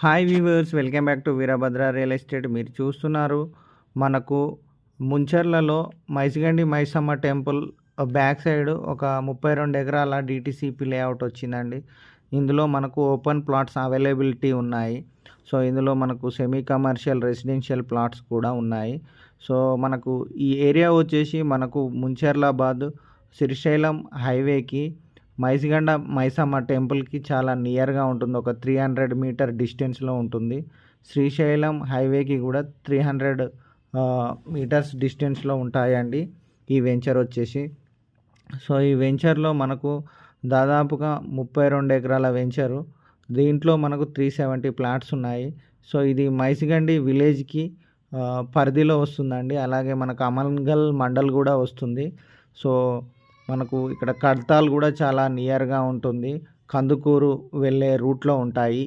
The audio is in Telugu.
Hi viewers, welcome back to Veerabhadra real estate. మీరు చూస్తున్నారు మనకు ముంచర్లలో Maisigandi Maisamma temple back side ఒక 32 ఎకరాల డిటిసిపి లేఅవుట్ వచ్చిందండి. ఇందులో మనకు ఓపెన్ ప్లాట్స్ అవైలబిలిటీ ఉన్నాయి. సో ఇందులో మనకు సెమీ కమర్షియల్ రెసిడెన్షియల్ ప్లాట్స్ కూడా ఉన్నాయి. సో మనకు ఈ ఏరియా వచ్చేసి మనకు ముంచర్లాబాద్ శ్రీశైలం హైవేకి మైసిగండ మైసమ్మ టెంపుల్కి చాలా నియర్గా ఉంటుంది. ఒక 300 మీటర్ డిస్టెన్స్లో ఉంటుంది. శ్రీశైలం హైవేకి కూడా 300 మీటర్స్ డిస్టెన్స్లో ఉంటాయండి ఈ వెంచర్ వచ్చేసి. సో ఈ వెంచర్లో మనకు దాదాపుగా 32 ఎకరాల వెంచరు. దీంట్లో మనకు 370 ప్లాట్స్ ఉన్నాయి. సో ఇది మైసిగండి విలేజ్కి పరిధిలో వస్తుందండి. అలాగే మనకు అమన్గల్ మండల్ కూడా వస్తుంది. సో మనకు ఇక్కడ కడతాల్ కూడా చాలా నియర్గా ఉంటుంది. కందుకూరు వెళ్ళే రూట్లో ఉంటాయి